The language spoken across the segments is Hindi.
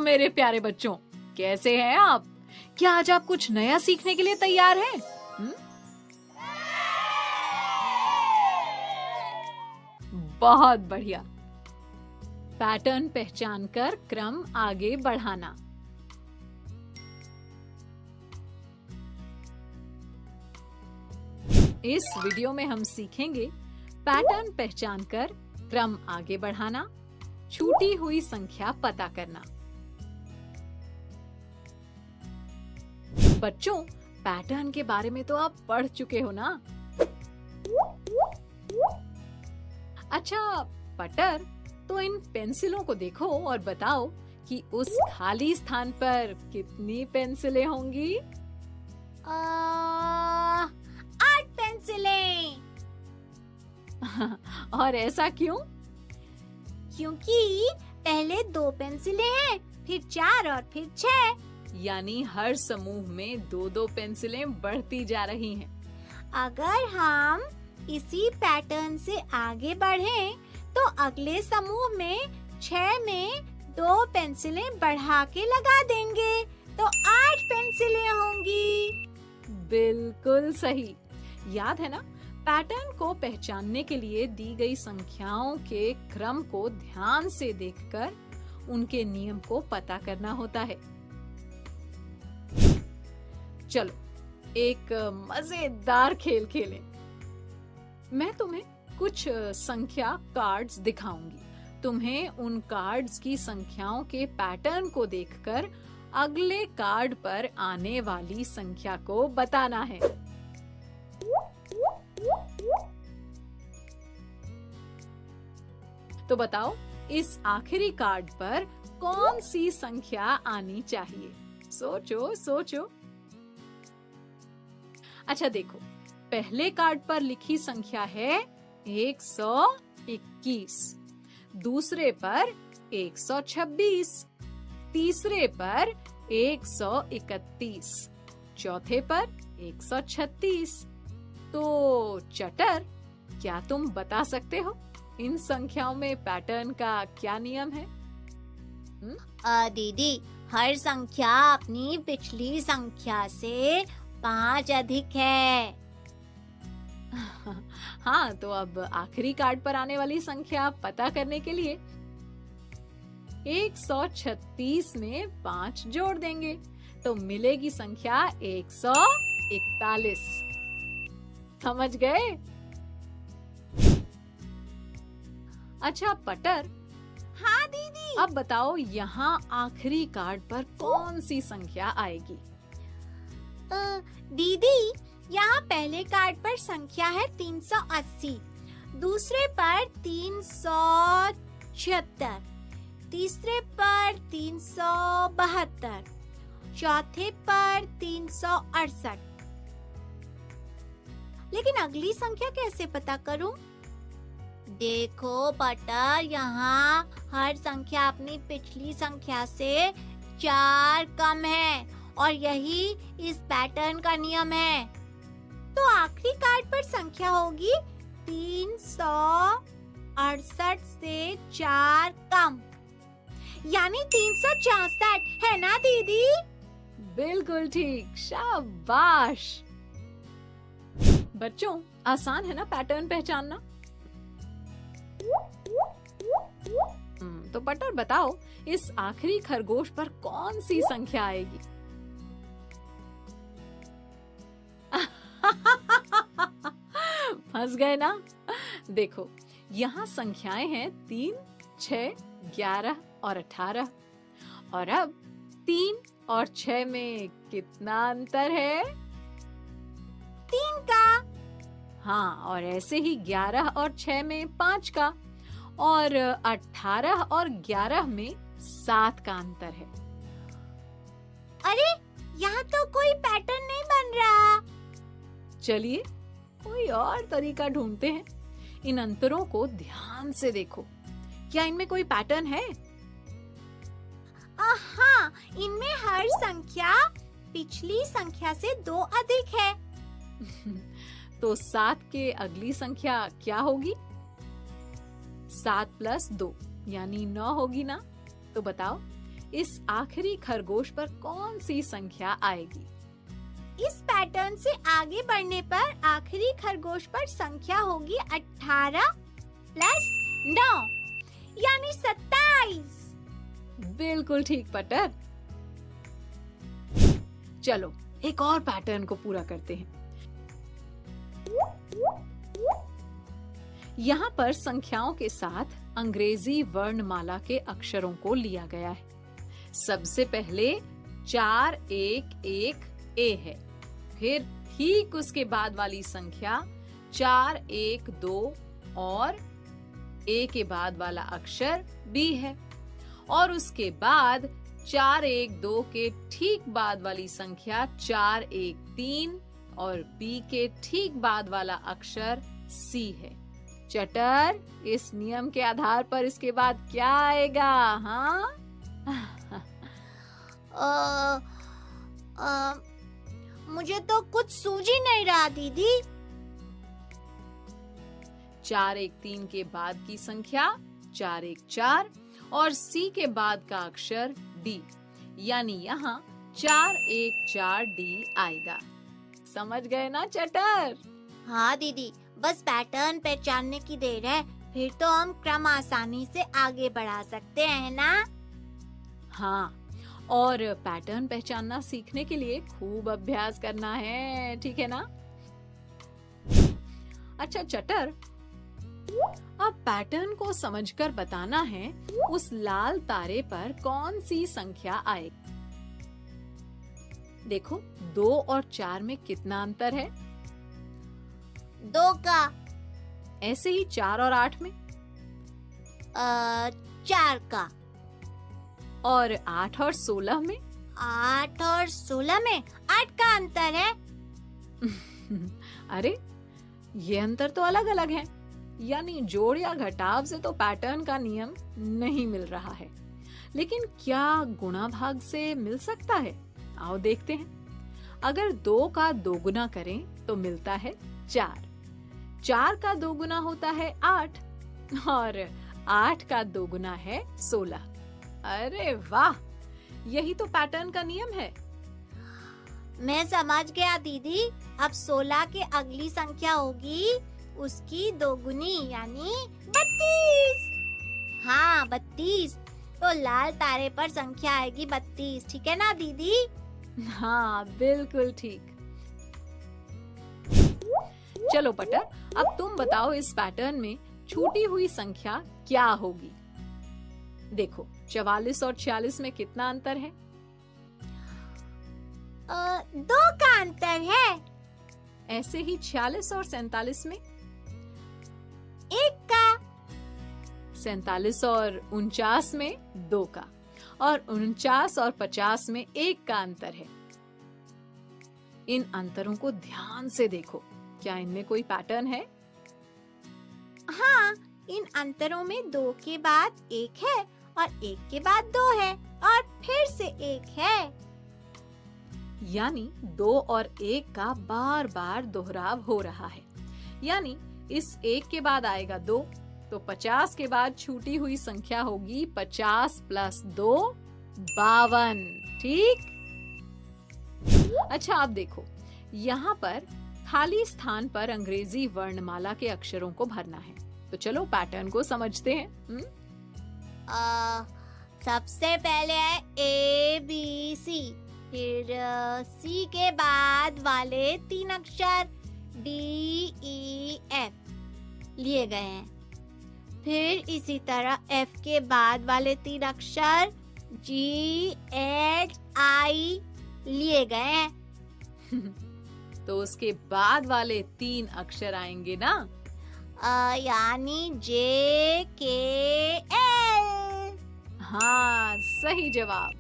मेरे प्यारे बच्चों, कैसे हैं आप? क्या आज आप कुछ नया सीखने के लिए तैयार हैं? बहुत बढ़िया। पैटर्न पहचान कर क्रम आगे बढ़ाना। इस वीडियो में हम सीखेंगे पैटर्न पहचान कर क्रम आगे बढ़ाना, छूटी हुई संख्या पता करना। बच्चों, पैटर्न के बारे में तो आप पढ़ चुके हो ना? अच्छा पटर, तो इन पेंसिलों को देखो और बताओ कि उस खाली स्थान पर कितनी पेंसिलें होंगी? 8 पेंसिलें। और ऐसा क्यों? क्योंकि पहले 2 पेंसिलें हैं, फिर 4 और फिर 6। यानी हर समूह में 2-2 पेंसिलें बढ़ती जा रही हैं। अगर हम इसी पैटर्न से आगे बढ़ें, तो अगले समूह में 6 में 2 पेंसिलें बढ़ा के लगा देंगे, तो 8 पेंसिलें होंगी। बिल्कुल सही। याद है ना, पैटर्न को पहचानने के लिए दी गई संख्याओं के क्रम को ध्यान से देखकर उनके नियम को पता करना होता है। चलो एक मजेदार खेल खेलें। मैं तुम्हें कुछ संख्या कार्ड्स दिखाऊंगी। तुम्हें उन कार्ड्स की संख्याओं के पैटर्न को देखकर अगले कार्ड पर आने वाली संख्या को बताना है। तो बताओ, इस आखिरी कार्ड पर कौन सी संख्या आनी चाहिए? सोचो सोचो। अच्छा देखो, पहले कार्ड पर लिखी संख्या है 121, दूसरे पर 126, तीसरे पर 131, चौथे पर 136। तो चटर, क्या तुम बता सकते हो इन संख्याओं में पैटर्न का क्या नियम है? दीदी, हर संख्या अपनी पिछली संख्या से 5 अधिक है। हाँ, तो अब आखिरी कार्ड पर आने वाली संख्या पता करने के लिए 136 में 5 जोड़ देंगे, तो मिलेगी संख्या 141। समझ गए? अच्छा पटर, हाँ दीदी। अब बताओ, यहाँ आखिरी कार्ड पर कौन सी संख्या आएगी? दीदी, यहाँ पहले कार्ड पर संख्या है 380, दूसरे पर 376, तीसरे पर 372, चौथे पर 368। लेकिन अगली संख्या कैसे पता करूं? देखो पटर, यहाँ हर संख्या अपनी पिछली संख्या से 4 कम है, और यही इस पैटर्न का नियम है। तो आखिरी कार्ड पर संख्या होगी 368 से 4 कम, यानी 364, है ना दीदी? बिल्कुल ठीक, शाबाश। बच्चों, आसान है ना पैटर्न पहचानना? तो पटर बताओ, इस आखिरी खरगोश पर कौन सी संख्या आएगी? फंस गए ना? देखो, यहाँ संख्याएं हैं 3, 6, 11 और 18। और अब 3 और 6 में कितना अंतर है? 3 का। हाँ, और ऐसे ही 11 और 6 में 5 का, और 18 और 11 में 7 का अंतर है। अरे, यहाँ तो कोई पैटर्न नहीं बन रहा। चलिए कोई और तरीका ढूंढते हैं। इन अंतरों को ध्यान से देखो, क्या इनमें कोई पैटर्न है? हाँ, इनमें हर संख्या पिछली संख्या से 2 अधिक है। तो 7 के अगली संख्या क्या होगी? 7 + 2 यानी 9 होगी ना? तो बताओ, इस आखिरी खरगोश पर कौन सी संख्या आएगी? इस पैटर्न से आगे बढ़ने पर आखिरी खरगोश पर संख्या होगी 18 प्लस 9 यानी 27। बिल्कुल ठीक पटर। चलो एक और पैटर्न को पूरा करते हैं। यहाँ पर संख्याओं के साथ अंग्रेजी वर्णमाला के अक्षरों को लिया गया है। सबसे पहले 4 1 1 ए है, फिर ठीक उसके बाद वाली संख्या 4 1 2 और ए के बाद वाला अक्षर बी है, और उसके बाद 4 1 2 के ठीक बाद वाली संख्या 4 1 3 और बी के ठीक बाद वाला अक्षर सी है। चटर, इस नियम के आधार पर इसके बाद क्या आएगा? हाँ मुझे तो कुछ सूझ ही नहीं रहा दीदी। 4 1 3 के बाद की संख्या 4 1 4 और सी के बाद का अक्षर डी, यानी यहाँ 4 1 4 डी आएगा। समझ गए ना चटर? हाँ दीदी, बस पैटर्न पहचानने की देर है, फिर तो हम क्रम आसानी से आगे बढ़ा सकते हैं ना? हाँ, और पैटर्न पहचानना सीखने के लिए खूब अभ्यास करना है, ठीक है ना? अच्छा चटर, अब पैटर्न को समझकर बताना है उस लाल तारे पर कौन सी संख्या आए। देखो 2 और 4 में कितना अंतर है? 2 का। ऐसे ही 4 और 8 में? 4 का। और 8 और 16 में? 8 और 16 में 8 का अंतर है। अरे ये अंतर तो अलग अलग है, यानी जोड़ या घटाव से तो पैटर्न का नियम नहीं मिल रहा है, लेकिन क्या गुणा भाग से मिल सकता है? आओ देखते हैं। अगर 2 का 2 गुना करें तो मिलता है 4, 4 का 2 गुना होता है 8 और 8 का 2 गुना है 16। अरे वाह, यही तो पैटर्न का नियम है। मैं समझ गया दीदी। अब 16 के अगली संख्या होगी उसकी 2 गुनी यानी 32। हाँ 32, तो लाल तारे पर संख्या आएगी 32, ठीक है ना दीदी? हाँ बिल्कुल ठीक। चलो पटर, अब तुम बताओ इस पैटर्न में छूटी हुई संख्या क्या होगी? देखो 44 और 46 में कितना अंतर है? 2 का अंतर है। ऐसे ही 46 और 47 में? 1 का। 47 और 49 में 2 का, और 49 और 50 में 1 का अंतर है। इन अंतरों को ध्यान से देखो, क्या इनमें कोई पैटर्न है? हाँ, इन अंतरों में 2 के बाद 1 है और 1 के बाद 2 है और फिर से 1 है। यानी 2 और 1 का बार बार दोहराव हो रहा है, यानी इस 1 के बाद आएगा 2, तो 50 के बाद छूटी हुई संख्या होगी 50 प्लस 2 52। ठीक। अच्छा, आप देखो यहाँ पर खाली स्थान पर अंग्रेजी वर्णमाला के अक्षरों को भरना है, तो चलो पैटर्न को समझते हैं। सबसे पहले है A B C, फिर C के बाद वाले 3 अक्षर D E F लिए गए हैं, फिर इसी तरह F के बाद वाले 3 अक्षर G H I लिए गए हैं। तो उसके बाद वाले 3 अक्षर आएंगे ना? यानी J K L। हाँ, सही जवाब।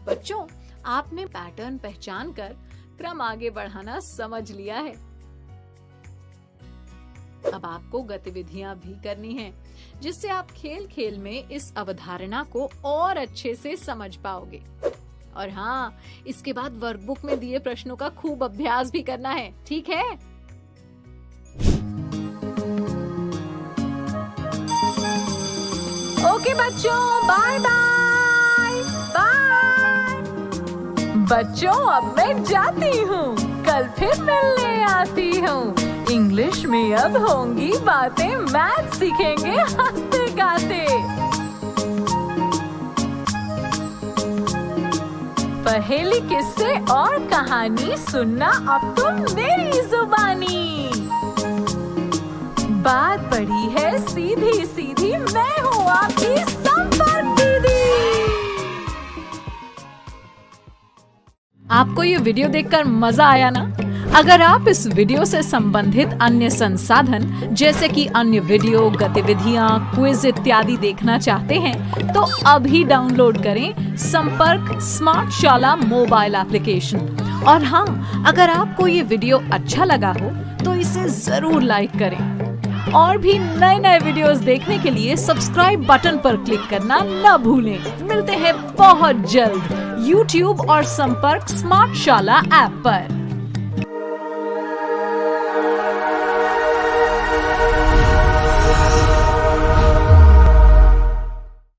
बच्चों, आपने पैटर्न पहचान कर क्रम आगे बढ़ाना समझ लिया है। अब आपको गतिविधियां भी करनी हैं, जिससे आप खेल खेल में इस अवधारणा को और अच्छे से समझ पाओगे। और हाँ, इसके बाद वर्कबुक में दिए प्रश्नों का खूब अभ्यास भी करना है, ठीक है? ओके बच्चों, बाय बाय बाय। बच्चों अब मैं जाती हूँ, कल फिर मिलने आती हूँ। इंग्लिश में अब होंगी बातें, मैथ सीखेंगे हंसते गाते। पहेली, किस्से और कहानी सुनना अब तुम मेरी जुबानी। बात बड़ी है सीधी सीधी, मैं हूँ आपकी संपर्क दीदी। आपको ये वीडियो देखकर मजा आया ना? अगर आप इस वीडियो से संबंधित अन्य संसाधन जैसे कि अन्य वीडियो, गतिविधियां, क्विज इत्यादि देखना चाहते हैं तो अभी डाउनलोड करें संपर्क स्मार्ट शाला मोबाइल एप्लीकेशन। और हाँ, अगर आपको ये वीडियो अच्छा लगा हो तो इसे जरूर लाइक करें। और भी नए नए वीडियोस देखने के लिए सब्सक्राइब बटन पर क्लिक करना न भूलें। मिलते हैं बहुत जल्द YouTube और संपर्क स्मार्ट शाला ऐप पर।